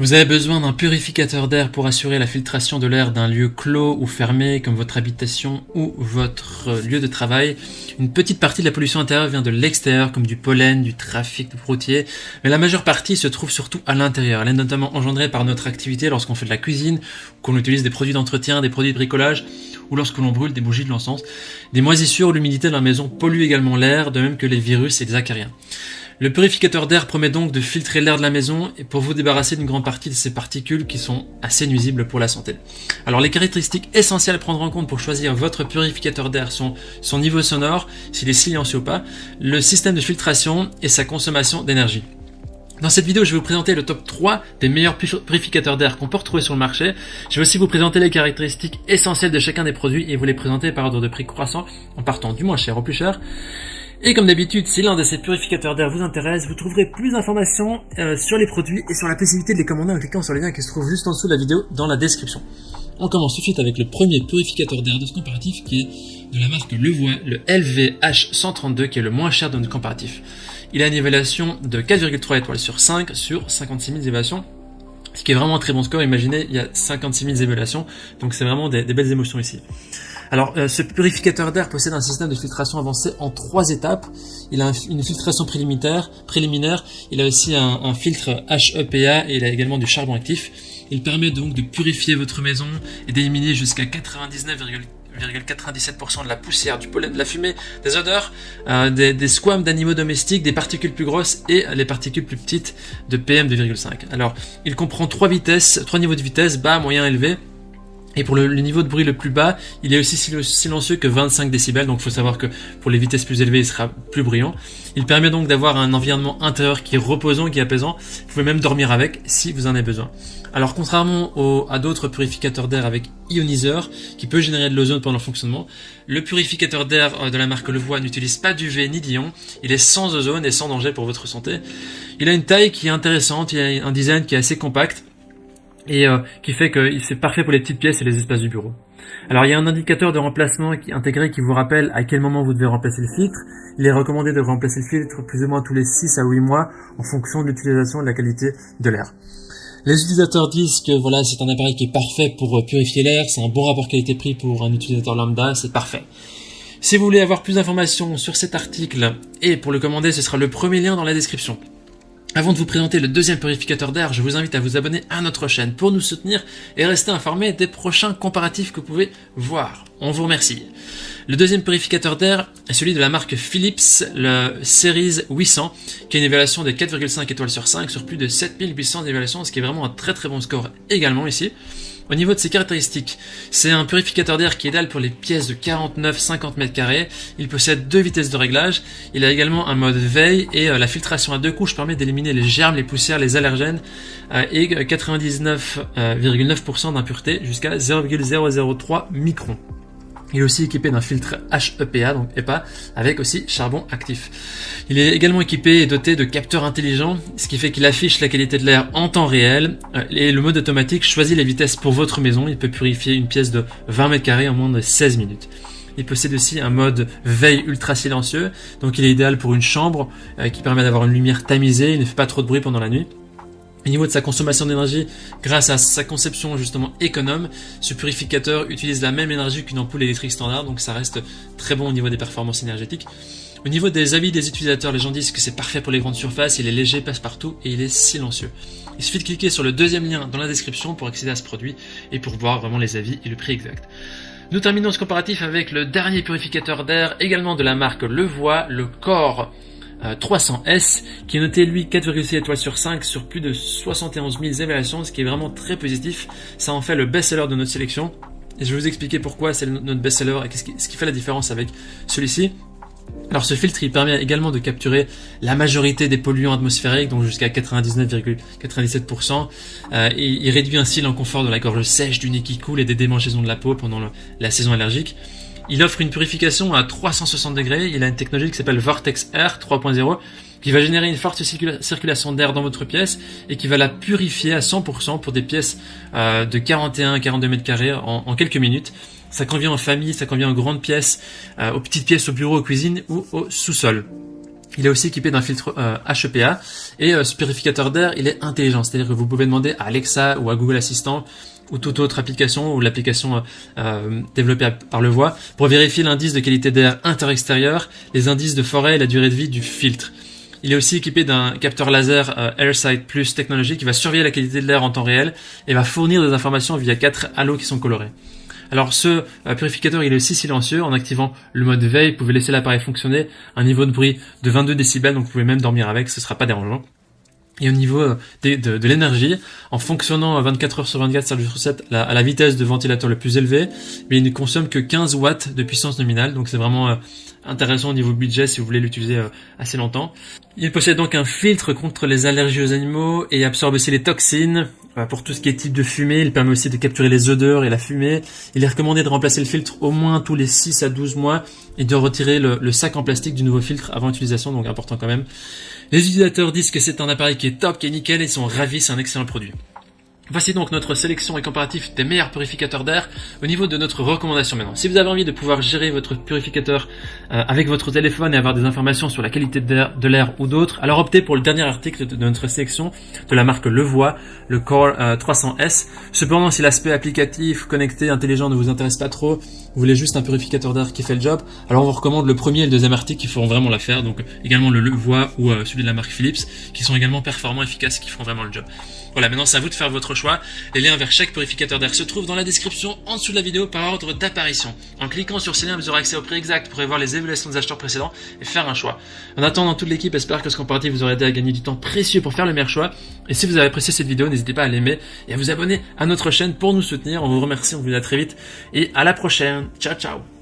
Vous avez besoin d'un purificateur d'air pour assurer la filtration de l'air d'un lieu clos ou fermé comme votre habitation ou votre lieu de travail. Une petite partie de la pollution intérieure vient de l'extérieur comme du pollen, du trafic routier, mais la majeure partie se trouve surtout à l'intérieur. Elle est notamment engendrée par notre activité lorsqu'on fait de la cuisine, qu'on utilise des produits d'entretien, des produits de bricolage ou lorsque l'on brûle des bougies de l'encens. Des moisissures ou l'humidité dans la maison polluent également l'air, de même que les virus et les acariens. Le purificateur d'air promet donc de filtrer l'air de la maison et pour vous débarrasser d'une grande partie de ces particules qui sont assez nuisibles pour la santé. Alors les caractéristiques essentielles à prendre en compte pour choisir votre purificateur d'air sont son niveau sonore, s'il est silencieux ou pas, le système de filtration et sa consommation d'énergie. Dans cette vidéo, je vais vous présenter le top 3 des meilleurs purificateurs d'air qu'on peut retrouver sur le marché. Je vais aussi vous présenter les caractéristiques essentielles de chacun des produits et vous les présenter par ordre de prix croissant en partant du moins cher au plus cher. Et comme d'habitude, si l'un de ces purificateurs d'air vous intéresse, vous trouverez plus d'informations sur les produits et sur la possibilité de les commander en cliquant sur le lien qui se trouve juste en dessous de la vidéo dans la description. On commence tout de suite avec le premier purificateur d'air de ce comparatif qui est de la marque Levoix, le LVH132 qui est le moins cher de notre comparatif. Il a une évaluation de 4,3 étoiles sur 5 sur 56 000 évaluations. Ce qui est vraiment un très bon score. Imaginez, il y a 56 000 évaluations, donc c'est vraiment des belles émotions ici. Alors, ce purificateur d'air possède un système de filtration avancé en 3 étapes. Il a une filtration préliminaire, il a aussi un filtre HEPA et il a également du charbon actif. Il permet donc de purifier votre maison et d'éliminer jusqu'à 99,97% de la poussière, du pollen, de la fumée, des odeurs, des squames d'animaux domestiques, des particules plus grosses et les particules plus petites de PM2,5. Alors, il comprend 3 niveaux de vitesse, bas, moyen, élevé. Et pour le niveau de bruit le plus bas, il est aussi silencieux que 25 décibels, donc il faut savoir que pour les vitesses plus élevées, il sera plus bruyant. Il permet donc d'avoir un environnement intérieur qui est reposant, qui est apaisant. Vous pouvez même dormir avec si vous en avez besoin. Alors contrairement à d'autres purificateurs d'air avec ioniseur, qui peut générer de l'ozone pendant le fonctionnement, le purificateur d'air de la marque Levoix n'utilise pas d'UV ni d'ion. Il est sans ozone et sans danger pour votre santé. Il a une taille qui est intéressante, il a un design qui est assez compact. Et qui fait que c'est parfait pour les petites pièces et les espaces du bureau. Alors il y a un indicateur de remplacement intégré qui vous rappelle à quel moment vous devez remplacer le filtre. Il est recommandé de remplacer le filtre plus ou moins tous les 6 à 8 mois en fonction de l'utilisation et de la qualité de l'air. Les utilisateurs disent que voilà, c'est un appareil qui est parfait pour purifier l'air, c'est un bon rapport qualité-prix pour un utilisateur lambda, c'est parfait. Si vous voulez avoir plus d'informations sur cet article et pour le commander, ce sera le premier lien dans la description. Avant de vous présenter le deuxième purificateur d'air, je vous invite à vous abonner à notre chaîne pour nous soutenir et rester informé des prochains comparatifs que vous pouvez voir. On vous remercie. Le deuxième purificateur d'air est celui de la marque Philips, le Series 800, qui a une évaluation de 4,5 étoiles sur 5 sur plus de 7800 évaluations, ce qui est vraiment un très très bon score également ici. Au niveau de ses caractéristiques, c'est un purificateur d'air qui est idéal pour les pièces de 49-50 m². Il possède 2 vitesses de réglage. Il a également un mode veille et la filtration à 2 couches permet d'éliminer les germes, les poussières, les allergènes et 99,9% d'impureté jusqu'à 0,003 microns. Il est aussi équipé d'un filtre HEPA, donc EPA, avec aussi charbon actif. Il est également équipé et doté de capteurs intelligents, ce qui fait qu'il affiche la qualité de l'air en temps réel. Et le mode automatique choisit les vitesses pour votre maison. Il peut purifier une pièce de 20 m² en moins de 16 minutes. Il possède aussi un mode veille ultra silencieux, donc il est idéal pour une chambre qui permet d'avoir une lumière tamisée. Il ne fait pas trop de bruit pendant la nuit. Au niveau de sa consommation d'énergie, grâce à sa conception justement économe, ce purificateur utilise la même énergie qu'une ampoule électrique standard, donc ça reste très bon au niveau des performances énergétiques. Au niveau des avis des utilisateurs, les gens disent que c'est parfait pour les grandes surfaces, il est léger, passe partout et il est silencieux. Il suffit de cliquer sur le deuxième lien dans la description pour accéder à ce produit et pour voir vraiment les avis et le prix exact. Nous terminons ce comparatif avec le dernier purificateur d'air, également de la marque Levoix, le Core 300S, qui est noté lui 4,6 étoiles sur 5 sur plus de 71 000 évaluations, ce qui est vraiment très positif. Ça en fait le best-seller de notre sélection. Et je vais vous expliquer pourquoi c'est notre best-seller et ce qui fait la différence avec celui-ci. Alors ce filtre il permet également de capturer la majorité des polluants atmosphériques, donc jusqu'à 99,97%. Et il réduit ainsi l'inconfort de la gorge sèche, du nez qui coule et des démangeaisons de la peau pendant la saison allergique. Il offre une purification à 360 degrés. Il a une technologie qui s'appelle Vortex Air 3.0 qui va générer une forte circulation d'air dans votre pièce et qui va la purifier à 100% pour des pièces de 41 à 42 m² en quelques minutes. Ça convient en famille, ça convient en grandes pièces, aux petites pièces au bureau, aux cuisines ou au sous-sol. Il est aussi équipé d'un filtre HEPA et ce purificateur d'air, il est intelligent. C'est-à-dire que vous pouvez demander à Alexa ou à Google Assistant ou toute autre application ou l'application développée par le voix pour vérifier l'indice de qualité d'air intérieur-extérieur, les indices de forêt et la durée de vie du filtre. Il est aussi équipé d'un capteur laser AirSight Plus technologie qui va surveiller la qualité de l'air en temps réel et va fournir des informations via 4 halos qui sont colorés. Alors ce purificateur il est aussi silencieux. En activant le mode veille, vous pouvez laisser l'appareil fonctionner à un niveau de bruit de 22 décibels, donc vous pouvez même dormir avec, ce sera pas dérangeant. Et au niveau de l'énergie, en fonctionnant 24 heures sur 24, 7 jours sur 7, à la vitesse de ventilateur le plus élevé, mais il ne consomme que 15 watts de puissance nominale, donc c'est vraiment intéressant au niveau budget si vous voulez l'utiliser assez longtemps. Il possède donc un filtre contre les allergies aux animaux et absorbe aussi les toxines. Pour tout ce qui est type de fumée, il permet aussi de capturer les odeurs et la fumée. Il est recommandé de remplacer le filtre au moins tous les 6 à 12 mois et de retirer le sac en plastique du nouveau filtre avant utilisation, donc important quand même. Les utilisateurs disent que c'est un appareil qui est top, qui est nickel et ils sont ravis, c'est un excellent produit. Voici donc notre sélection et comparatif des meilleurs purificateurs d'air au niveau de notre recommandation maintenant. Si vous avez envie de pouvoir gérer votre purificateur avec votre téléphone et avoir des informations sur la qualité de l'air ou d'autres, alors optez pour le dernier article de notre sélection de la marque Levoix, le Core 300S. Cependant, si l'aspect applicatif, connecté, intelligent ne vous intéresse pas trop, vous voulez juste un purificateur d'air qui fait le job, alors on vous recommande le premier et le deuxième article qui feront vraiment l'affaire, donc également le Levoix ou celui de la marque Philips, qui sont également performants, efficaces, qui feront vraiment le job. Voilà, maintenant c'est à vous de faire votre choix. Les liens vers chaque purificateur d'air se trouvent dans la description en dessous de la vidéo par ordre d'apparition. En cliquant sur ces liens, vous aurez accès au prix exact pour voir les évaluations des acheteurs précédents et faire un choix. En attendant, toute l'équipe espère que ce comparatif vous aura aidé à gagner du temps précieux pour faire le meilleur choix. Et si vous avez apprécié cette vidéo, n'hésitez pas à l'aimer et à vous abonner à notre chaîne pour nous soutenir. On vous remercie, on vous dit à très vite et à la prochaine. Ciao ciao.